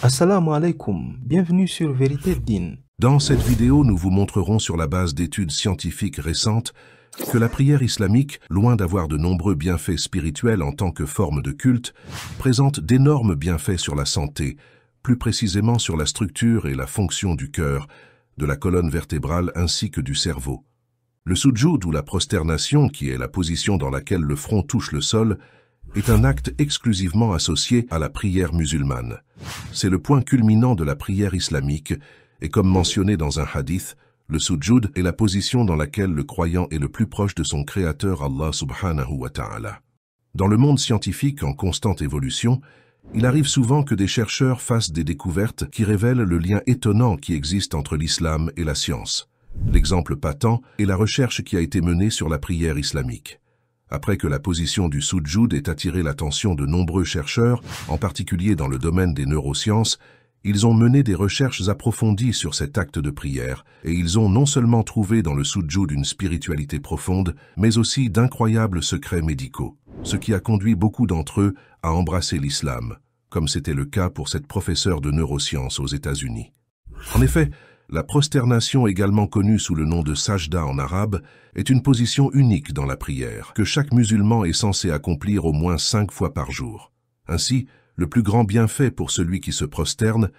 Assalamu alaikum, bienvenue sur Vérité Din. Dans cette vidéo, nous vous montrerons sur la base d'études scientifiques récentes que la prière islamique, loin d'avoir de nombreux bienfaits spirituels en tant que forme de culte, présente d'énormes bienfaits sur la santé, plus précisément sur la structure et la fonction du cœur, de la colonne vertébrale ainsi que du cerveau. Le sujoud ou la prosternation, qui est la position dans laquelle le front touche le sol, est un acte exclusivement associé à la prière musulmane. C'est le point culminant de la prière islamique et comme mentionné dans un hadith, le sujoud est la position dans laquelle le croyant est le plus proche de son créateur Allah subhanahu wa ta'ala. Dans le monde scientifique en constante évolution, il arrive souvent que des chercheurs fassent des découvertes qui révèlent le lien étonnant qui existe entre l'islam et la science. L'exemple patent est la recherche qui a été menée sur la prière islamique. Après que la position du sujoud ait attiré l'attention de nombreux chercheurs, en particulier dans le domaine des neurosciences, ils ont mené des recherches approfondies sur cet acte de prière et ils ont non seulement trouvé dans le sujoud une spiritualité profonde, mais aussi d'incroyables secrets médicaux, ce qui a conduit beaucoup d'entre eux à embrasser l'islam, comme c'était le cas pour cette professeure de neurosciences aux États-Unis. En effet, la prosternation, également connue sous le nom de sajda en arabe, est une position unique dans la prière, que chaque musulman est censé accomplir au moins 5 fois par jour. Ainsi, le plus grand bienfait pour celui qui se prosterne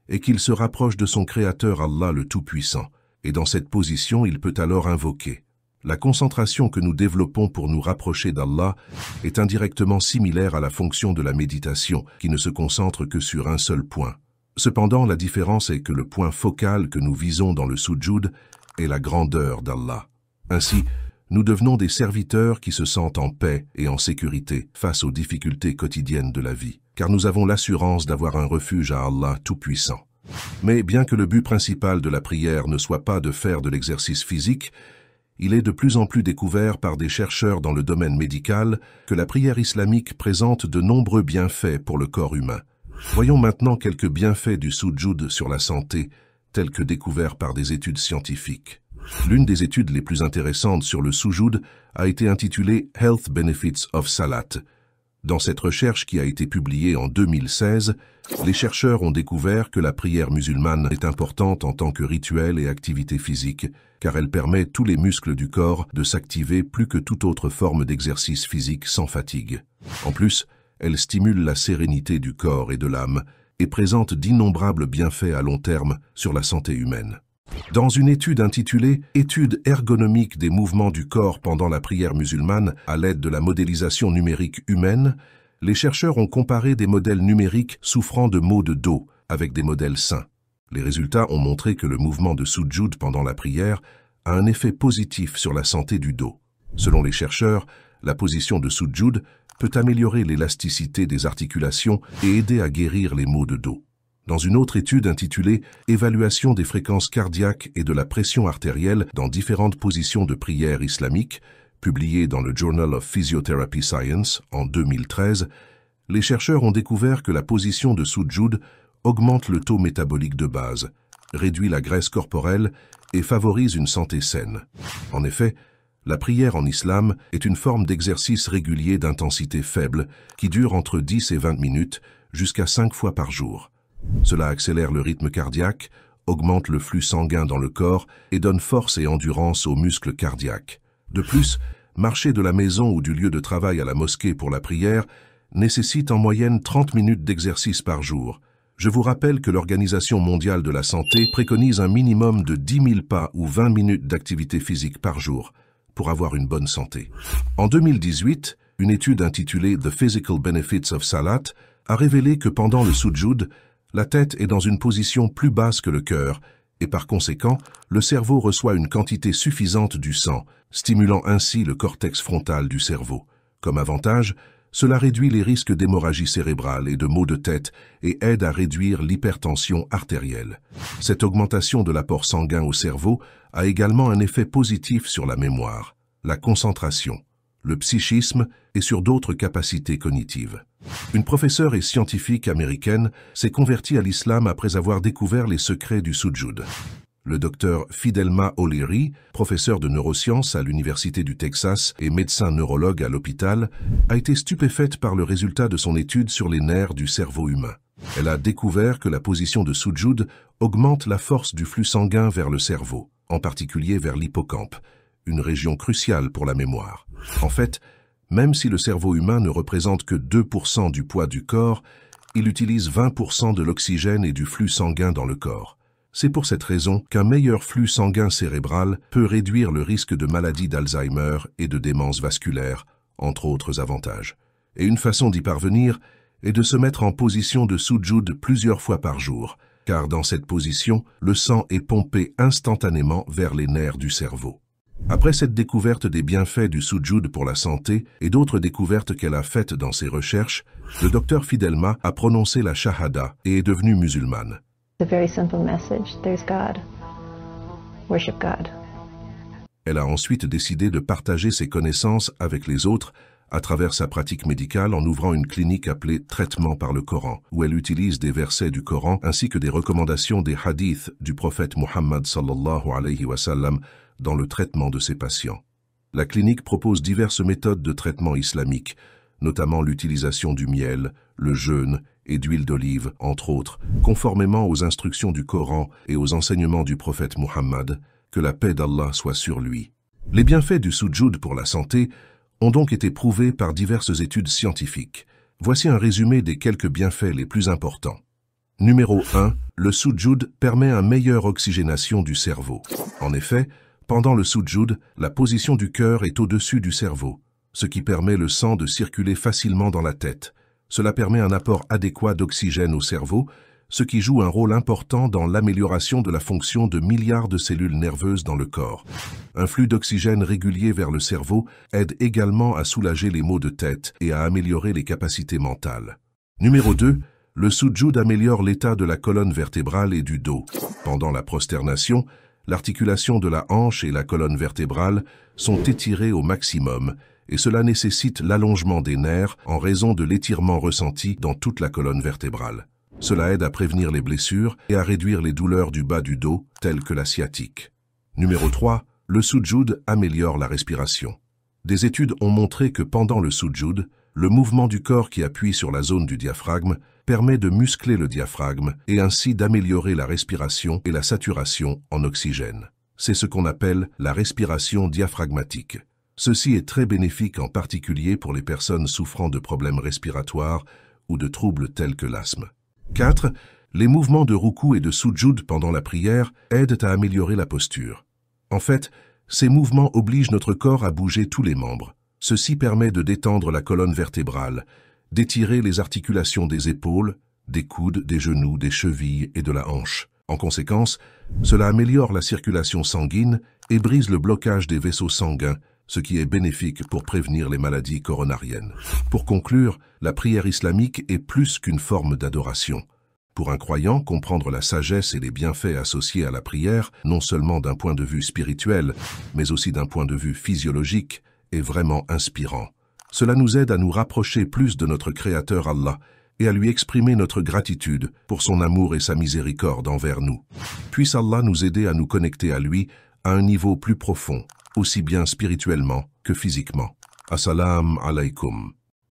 est qu'il se rapproche de son Créateur Allah le Tout-Puissant, et dans cette position il peut alors invoquer. La concentration que nous développons pour nous rapprocher d'Allah est indirectement similaire à la fonction de la méditation, qui ne se concentre que sur un seul point. Cependant, la différence est que le point focal que nous visons dans le sujoud est la grandeur d'Allah. Ainsi, nous devenons des serviteurs qui se sentent en paix et en sécurité face aux difficultés quotidiennes de la vie, car nous avons l'assurance d'avoir un refuge à Allah Tout-Puissant. Mais bien que le but principal de la prière ne soit pas de faire de l'exercice physique, il est de plus en plus découvert par des chercheurs dans le domaine médical que la prière islamique présente de nombreux bienfaits pour le corps humain. Voyons maintenant quelques bienfaits du sujoud sur la santé, tels que découverts par des études scientifiques. L'une des études les plus intéressantes sur le sujoud a été intitulée « Health Benefits of Salat ». Dans cette recherche qui a été publiée en 2016, les chercheurs ont découvert que la prière musulmane est importante en tant que rituel et activité physique, car elle permet tous les muscles du corps de s'activer plus que toute autre forme d'exercice physique sans fatigue. En plus, elle stimule la sérénité du corps et de l'âme et présente d'innombrables bienfaits à long terme sur la santé humaine. Dans une étude intitulée « Étude ergonomique des mouvements du corps pendant la prière musulmane à l'aide de la modélisation numérique humaine », les chercheurs ont comparé des modèles numériques souffrant de maux de dos avec des modèles sains. Les résultats ont montré que le mouvement de sujoud pendant la prière a un effet positif sur la santé du dos. Selon les chercheurs, la position de sujoud peut améliorer l'élasticité des articulations et aider à guérir les maux de dos. Dans une autre étude intitulée « Évaluation des fréquences cardiaques et de la pression artérielle dans différentes positions de prière islamique », publiée dans le Journal of Physiotherapy Science en 2013, les chercheurs ont découvert que la position de sujoud augmente le taux métabolique de base, réduit la graisse corporelle et favorise une santé saine. En effet, la prière en islam est une forme d'exercice régulier d'intensité faible qui dure entre 10 et 20 minutes jusqu'à 5 fois par jour. Cela accélère le rythme cardiaque, augmente le flux sanguin dans le corps et donne force et endurance aux muscles cardiaques. De plus, marcher de la maison ou du lieu de travail à la mosquée pour la prière nécessite en moyenne 30 minutes d'exercice par jour. Je vous rappelle que l'Organisation mondiale de la santé préconise un minimum de 10 000 pas ou 20 minutes d'activité physique par jour pour avoir une bonne santé. En 2018, une étude intitulée « The Physical Benefits of Salat » a révélé que pendant le sujoud, la tête est dans une position plus basse que le cœur et par conséquent, le cerveau reçoit une quantité suffisante du sang, stimulant ainsi le cortex frontal du cerveau. Comme avantage, cela réduit les risques d'hémorragie cérébrale et de maux de tête et aide à réduire l'hypertension artérielle. Cette augmentation de l'apport sanguin au cerveau a également un effet positif sur la mémoire, la concentration, le psychisme et sur d'autres capacités cognitives. Une professeure et scientifique américaine s'est convertie à l'islam après avoir découvert les secrets du sujoud. Le docteur Fidelma O'Leary, professeur de neurosciences à l'Université du Texas et médecin neurologue à l'hôpital, a été stupéfaite par le résultat de son étude sur les nerfs du cerveau humain. Elle a découvert que la position de Sujud augmente la force du flux sanguin vers le cerveau, en particulier vers l'hippocampe, une région cruciale pour la mémoire. En fait, même si le cerveau humain ne représente que 2% du poids du corps, il utilise 20% de l'oxygène et du flux sanguin dans le corps. C'est pour cette raison qu'un meilleur flux sanguin cérébral peut réduire le risque de maladies d'Alzheimer et de démence vasculaire, entre autres avantages. Et une façon d'y parvenir est de se mettre en position de Sujud plusieurs fois par jour, car dans cette position, le sang est pompé instantanément vers les nerfs du cerveau. Après cette découverte des bienfaits du Sujud pour la santé et d'autres découvertes qu'elle a faites dans ses recherches, le docteur Fidelma a prononcé la Shahada et est devenue musulmane. A very simple message. There's God. Worship God. Elle a ensuite décidé de partager ses connaissances avec les autres à travers sa pratique médicale en ouvrant une clinique appelée Traitement par le Coran, où elle utilise des versets du Coran ainsi que des recommandations des hadiths du prophète Muhammad sallallahu alayhi wa sallam dans le traitement de ses patients. La clinique propose diverses méthodes de traitement islamique, notamment l'utilisation du miel, le jeûne et d'huile d'olive, entre autres, conformément aux instructions du Coran et aux enseignements du prophète Muhammad, que la paix d'Allah soit sur lui. Les bienfaits du Sujud pour la santé ont donc été prouvés par diverses études scientifiques. Voici un résumé des quelques bienfaits les plus importants. Numéro 1. Le Sujud permet une meilleure oxygénation du cerveau. En effet, pendant le Sujud, la position du cœur est au-dessus du cerveau, ce qui permet le sang de circuler facilement dans la tête. Cela permet un apport adéquat d'oxygène au cerveau, ce qui joue un rôle important dans l'amélioration de la fonction de milliards de cellules nerveuses dans le corps. Un flux d'oxygène régulier vers le cerveau aide également à soulager les maux de tête et à améliorer les capacités mentales. Numéro 2. Le Sujud améliore l'état de la colonne vertébrale et du dos. Pendant la prosternation, l'articulation de la hanche et la colonne vertébrale sont étirées au maximum et cela nécessite l'allongement des nerfs en raison de l'étirement ressenti dans toute la colonne vertébrale. Cela aide à prévenir les blessures et à réduire les douleurs du bas du dos, telles que la sciatique. Numéro 3. Le Sujud améliore la respiration. Des études ont montré que pendant le Sujud, le mouvement du corps qui appuie sur la zone du diaphragme permet de muscler le diaphragme et ainsi d'améliorer la respiration et la saturation en oxygène. C'est ce qu'on appelle la respiration diaphragmatique. Ceci est très bénéfique en particulier pour les personnes souffrant de problèmes respiratoires ou de troubles tels que l'asthme. 4. Les mouvements de ruku et de sujud pendant la prière aident à améliorer la posture. En fait, ces mouvements obligent notre corps à bouger tous les membres. Ceci permet de détendre la colonne vertébrale, d'étirer les articulations des épaules, des coudes, des genoux, des chevilles et de la hanche. En conséquence, cela améliore la circulation sanguine et brise le blocage des vaisseaux sanguins, ce qui est bénéfique pour prévenir les maladies coronariennes. Pour conclure, la prière islamique est plus qu'une forme d'adoration. Pour un croyant, comprendre la sagesse et les bienfaits associés à la prière, non seulement d'un point de vue spirituel, mais aussi d'un point de vue physiologique, est vraiment inspirant. Cela nous aide à nous rapprocher plus de notre Créateur Allah et à lui exprimer notre gratitude pour son amour et sa miséricorde envers nous. Puisse Allah nous aider à nous connecter à lui à un niveau plus profond, aussi bien spirituellement que physiquement. Assalamu alaikum.